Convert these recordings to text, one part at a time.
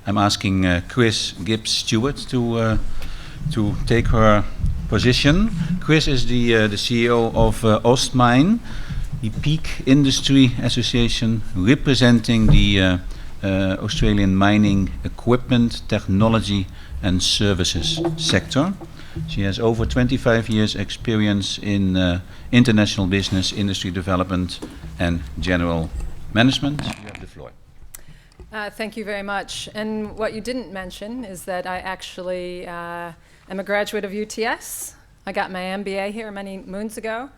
I'm asking Gibbs Stewart to take her position. Chris is the CEO of Ostmine, the peak industry association representing the Australian mining equipment, technology and services sector. She has over 25 years experience in international business, industry development and general management. You have the floor. Thank you very much. And what you didn't mention is that I actually am a graduate of UTS. I got my MBA here many moons ago.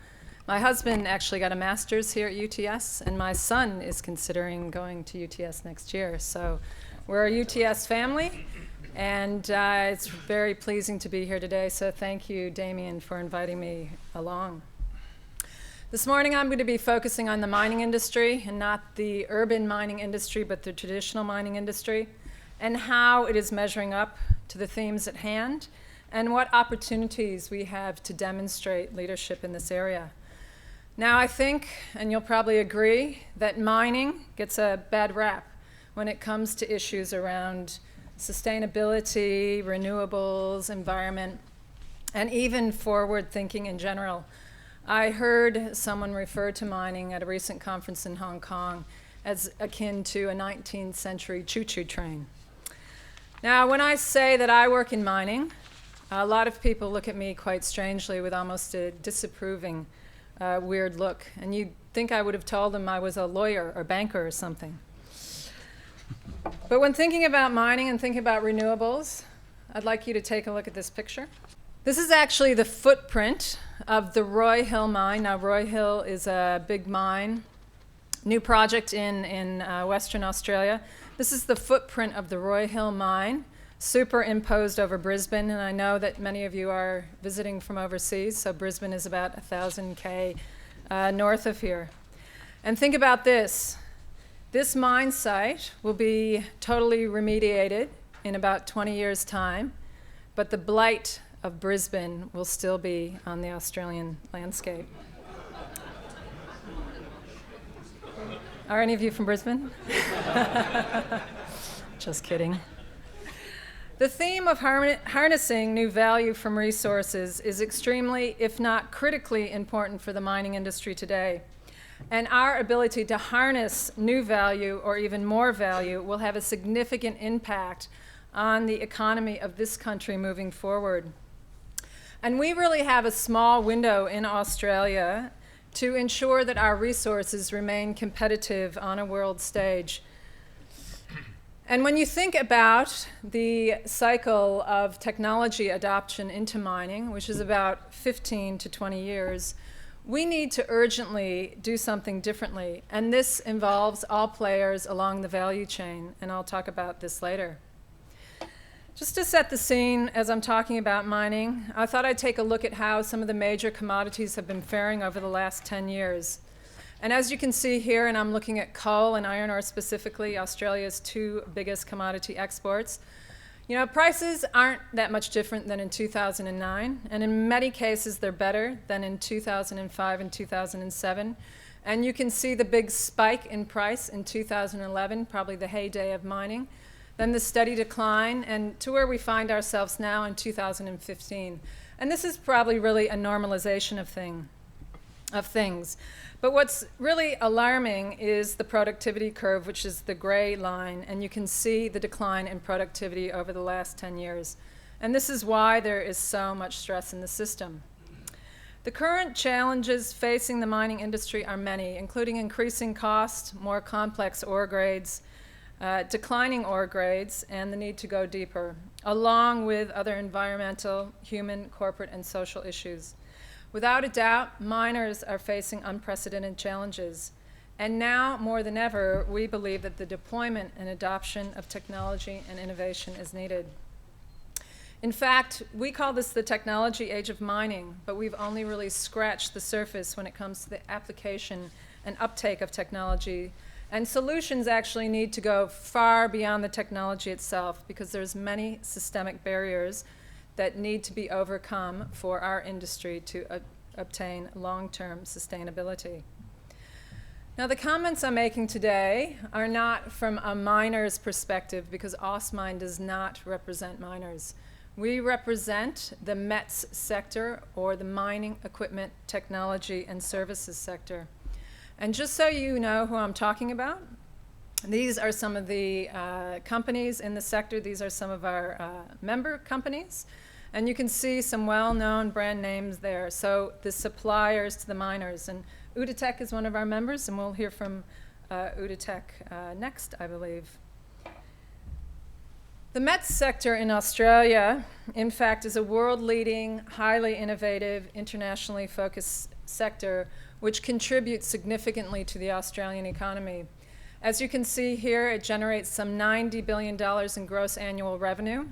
My husband actually got a master's here at UTS, and my son is considering going to UTS next year. So we're a UTS family, and it's very pleasing to be here today. So thank you, Damien, for inviting me along. This morning I'm going to be focusing on the mining industry, and not the urban mining industry, but the traditional mining industry, and how it is measuring up to the themes at hand, and what opportunities we have to demonstrate leadership in this area. Now I think, and you'll probably agree, that mining gets a bad rap when it comes to issues around sustainability, renewables, environment, and even forward thinking in general. I heard someone refer to mining at a recent conference in Hong Kong as akin to a 19th century choo-choo train. Now, when I say that I work in mining, a lot of people look at me quite strangely with almost a disapproving, weird look. And you'd think I would have told them I was a lawyer or banker or something. But when thinking about mining and thinking about renewables, I'd like you to take a look at this picture. This is actually the footprint of the Roy Hill mine. Now, Roy Hill is a big mine, new project in Western Australia. This is the footprint of the Roy Hill mine, superimposed over Brisbane. And I know that many of you are visiting from overseas, so Brisbane is about 1,000 k north of here. And think about this. This mine site will be totally remediated in about 20 years' time, but the blight of Brisbane will still be on the Australian landscape. Are any of you from Brisbane? Just kidding. The theme of harnessing new value from resources is extremely, if not critically, important for the mining industry today. And our ability to harness new value, or even more value, will have a significant impact on the economy of this country moving forward. And we really have a small window in Australia to ensure that our resources remain competitive on a world stage. And when you think about the cycle of technology adoption into mining, which is about 15 to 20 years, we need to urgently do something differently. And this involves all players along the value chain, and I'll talk about this later. Just to set the scene as I'm talking about mining, I thought I'd take a look at how some of the major commodities have been faring over the last 10 years. And as you can see here, and I'm looking at coal and iron ore specifically, Australia's two biggest commodity exports, you know, prices aren't that much different than in 2009, and in many cases they're better than in 2005 and 2007. And you can see the big spike in price in 2011, probably the heyday of mining, then the steady decline, and to where we find ourselves now in 2015. And this is probably really a normalization of things. But what's really alarming is the productivity curve, which is the gray line, and you can see the decline in productivity over the last 10 years. And this is why there is so much stress in the system. The current challenges facing the mining industry are many, including increasing cost, more complex ore grades, declining ore grades, and the need to go deeper, along with other environmental, human, corporate, and social issues. Without a doubt, miners are facing unprecedented challenges. And now, more than ever, we believe that the deployment and adoption of technology and innovation is needed. In fact, we call this the technology age of mining, but we've only really scratched the surface when it comes to the application and uptake of technology. And solutions actually need to go far beyond the technology itself, because there's many systemic barriers that need to be overcome for our industry to obtain long-term sustainability. Now, the comments I'm making today are not from a miner's perspective, because Ostmine does not represent miners. We represent the METS sector, or the mining equipment technology and services sector. And just so you know who I'm talking about, these are some of the companies in the sector. These are some of our member companies. And you can see some well-known brand names there. So the suppliers to the miners. And Udatech is one of our members, and we'll hear from Udatech next, I believe. The METS sector in Australia, in fact, is a world-leading, highly innovative, internationally focused sector which contributes significantly to the Australian economy. As you can see here, it generates some $90 billion in gross annual revenue,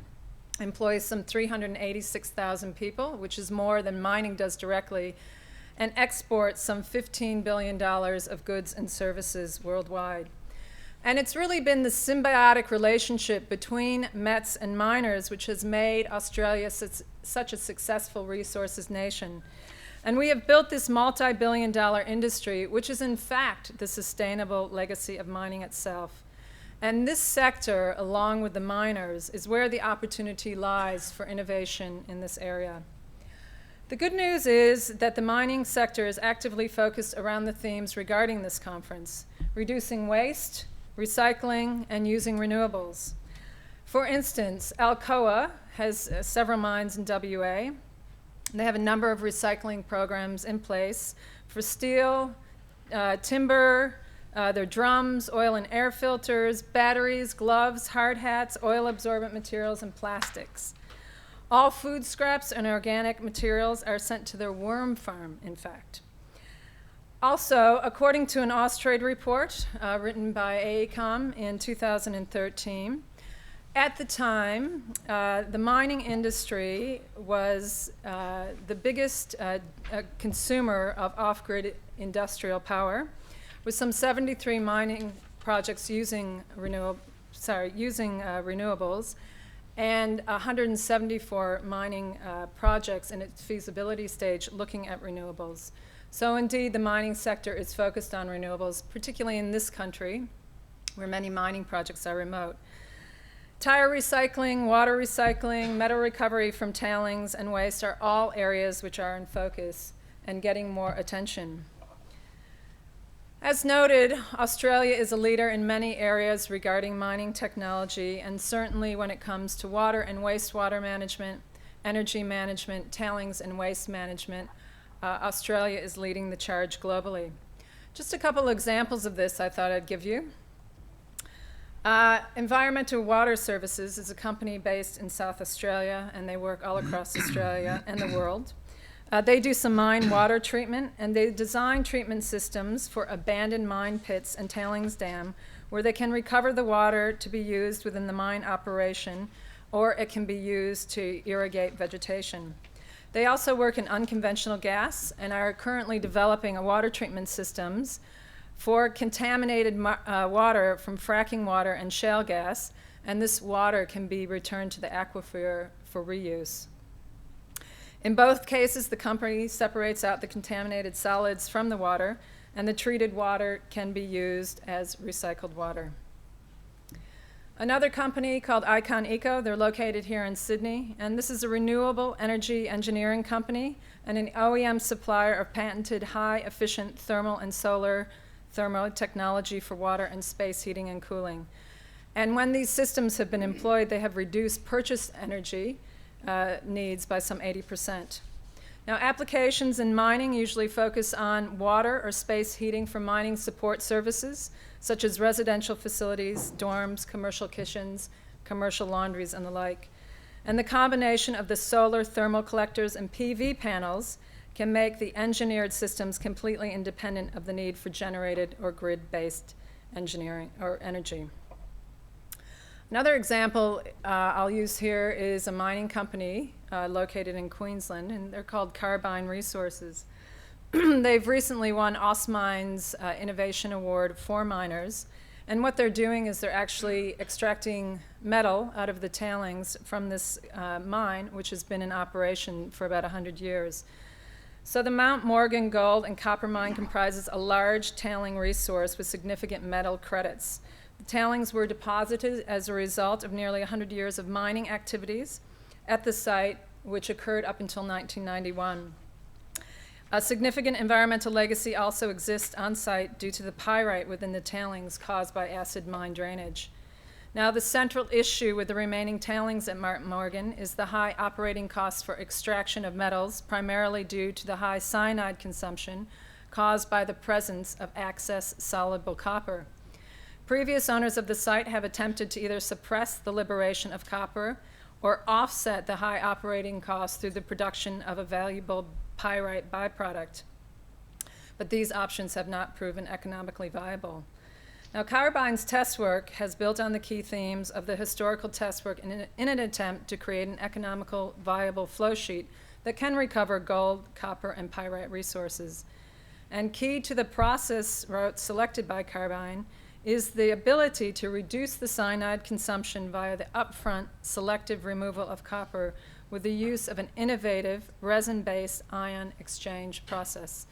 employs some 386,000 people, which is more than mining does directly, and exports some $15 billion of goods and services worldwide. And it's really been the symbiotic relationship between METS and miners which has made Australia such a successful resources nation. And we have built this multi-billion-dollar industry, which is in fact the sustainable legacy of mining itself. And this sector, along with the miners, is where the opportunity lies for innovation in this area. The good news is that the mining sector is actively focused around the themes regarding this conference: reducing waste, recycling, and using renewables. For instance, Alcoa has several mines in WA. They have a number of recycling programs in place for steel, timber, their drums, oil and air filters, batteries, gloves, hard hats, oil-absorbent materials, and plastics. All food scraps and organic materials are sent to their worm farm, in fact. Also, according to an Austrade report written by AECOM in 2013, at the time, the mining industry was the biggest consumer of off-grid industrial power, with some 73 mining projects using renewables, and 174 mining projects in its feasibility stage looking at renewables. So indeed, the mining sector is focused on renewables, particularly in this country, where many mining projects are remote. Tire recycling, water recycling, metal recovery from tailings and waste are all areas which are in focus and getting more attention. As noted, Australia is a leader in many areas regarding mining technology, and certainly when it comes to water and wastewater management, energy management, tailings and waste management, Australia is leading the charge globally. Just a couple examples of this I thought I'd give you. Environmental Water Services is a company based in South Australia, and they work all across Australia and the world. They do some mine water treatment, and they design treatment systems for abandoned mine pits and tailings dam where they can recover the water to be used within the mine operation, or it can be used to irrigate vegetation. They also work in unconventional gas and are currently developing a water treatment systems for contaminated water from fracking water and shale gas, and this water can be returned to the aquifer for reuse. In both cases, the company separates out the contaminated solids from the water, and the treated water can be used as recycled water. Another company called Icon Eco, they're located here in Sydney, and this is a renewable energy engineering company and an OEM supplier of patented high-efficient thermal and solar thermal technology for water and space heating and cooling. And when these systems have been employed, they have reduced purchased energy needs by some 80%. Now, applications in mining usually focus on water or space heating for mining support services, such as residential facilities, dorms, commercial kitchens, commercial laundries, and the like. And the combination of the solar thermal collectors and PV panels can make the engineered systems completely independent of the need for generated or grid-based engineering or energy. Another example I'll use here is a mining company located in Queensland, and they're called Carbine Resources. They've recently won Ostmine's Innovation Award for miners, and what they're doing is they're actually extracting metal out of the tailings from this mine, which has been in operation for about 100 years. So the Mount Morgan gold and copper mine comprises a large tailing resource with significant metal credits. The tailings were deposited as a result of nearly 100 years of mining activities at the site, which occurred up until 1991. A significant environmental legacy also exists on site due to the pyrite within the tailings caused by acid mine drainage. Now, the central issue with the remaining tailings at Mount Morgan is the high operating costs for extraction of metals, primarily due to the high cyanide consumption caused by the presence of excess soluble copper. Previous owners of the site have attempted to either suppress the liberation of copper or offset the high operating costs through the production of a valuable pyrite byproduct. But these options have not proven economically viable. Now, Carbine's test work has built on the key themes of the historical test work in an attempt to create an economical, viable flow sheet that can recover gold, copper, and pyrite resources. And key to the process route selected by Carbine is the ability to reduce the cyanide consumption via the upfront selective removal of copper with the use of an innovative resin-based ion exchange process.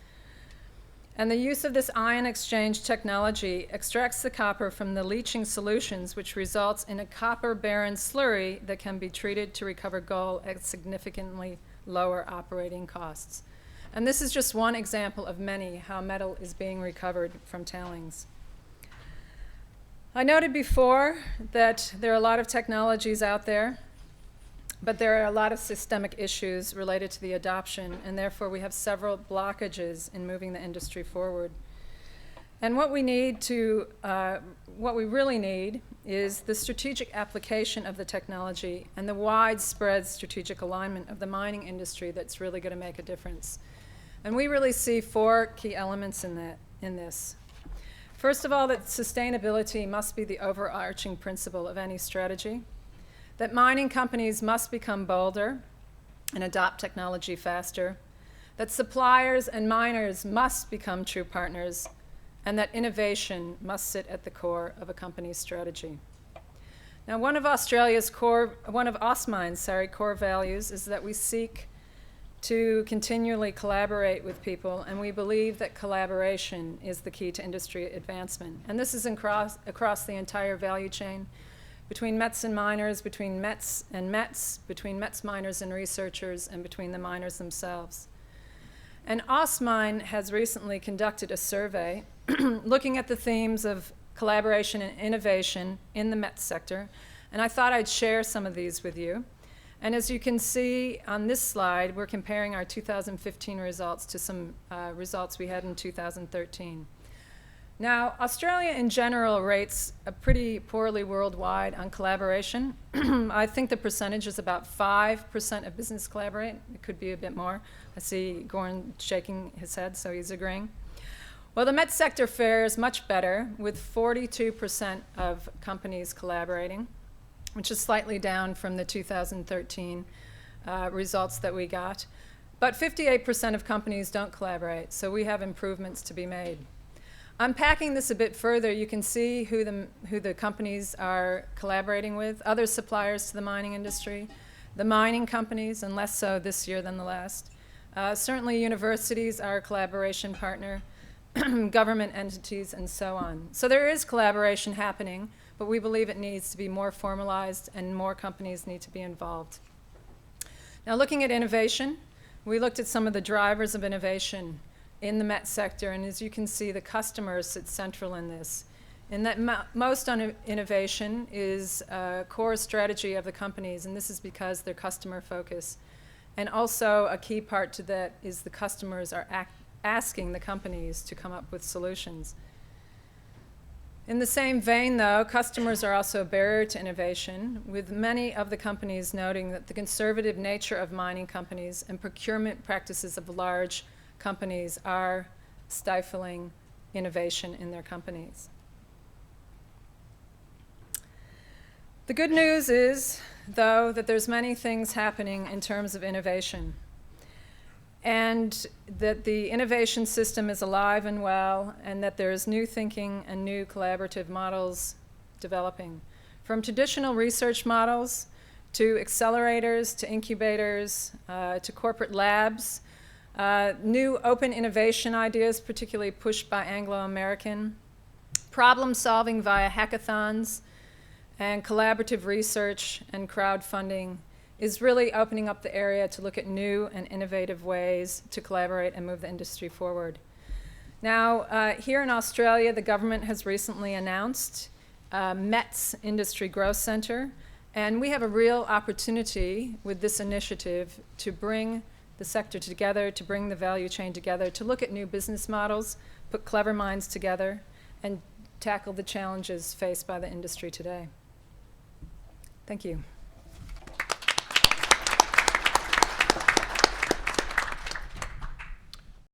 And the use of this ion exchange technology extracts the copper from the leaching solutions, which results in a copper-barren slurry that can be treated to recover gold at significantly lower operating costs. And this is just one example of many how metal is being recovered from tailings. I noted before that there are a lot of technologies out there, but there are a lot of systemic issues related to the adoption, and therefore we have several blockages in moving the industry forward. And what we really need is the strategic application of the technology and the widespread strategic alignment of the mining industry that's really going to make a difference. And we really see four key elements in this. First of all, that sustainability must be the overarching principle of any strategy, that mining companies must become bolder and adopt technology faster, that suppliers and miners must become true partners, and that innovation must sit at the core of a company's strategy. Now, one of Australia's core values is that we seek to continually collaborate with people, and we believe that collaboration is the key to industry advancement. And this is across the entire value chain, between Mets and miners, between Mets and Mets, between Mets miners and researchers, and between the miners themselves. And OSMine has recently conducted a survey looking at the themes of collaboration and innovation in the Mets sector, and I thought I'd share some of these with you. And as you can see on this slide, we're comparing our 2015 results to some results we had in 2013. Now, Australia in general rates pretty poorly worldwide on collaboration. I think the percentage is about 5% of business collaborate. It could be a bit more. I see Goran shaking his head, so he's agreeing. Well, the Met sector fares much better, with 42% of companies collaborating, which is slightly down from the 2013 results that we got. But 58% of companies don't collaborate, so we have improvements to be made. Unpacking this a bit further, you can see who the companies are collaborating with: other suppliers to the mining industry, the mining companies, and less so this year than the last. Certainly universities are a collaboration partner, government entities, and so on. So there is collaboration happening, but we believe it needs to be more formalized and more companies need to be involved. Now, looking at innovation, we looked at some of the drivers of innovation in the Met sector, and as you can see, the customers sit central in this. In that most innovation is a core strategy of the companies, and this is because they're customer focused. And also a key part to that is the customers are asking the companies to come up with solutions. In the same vein, though, customers are also a barrier to innovation, with many of the companies noting that the conservative nature of mining companies and procurement practices of large companies are stifling innovation in their companies. The good news is, though, that there's many things happening in terms of innovation, and that the innovation system is alive and well, and that there's new thinking and new collaborative models developing. From traditional research models to accelerators, to incubators, to corporate labs, New open innovation ideas, particularly pushed by Anglo-American, problem solving via hackathons, and collaborative research and crowdfunding is really opening up the area to look at new and innovative ways to collaborate and move the industry forward. Now, here in Australia, the government has recently announced MET's Industry Growth Center, and we have a real opportunity with this initiative to bring the sector together, to bring the value chain together, to look at new business models, put clever minds together, and tackle the challenges faced by the industry today. Thank you.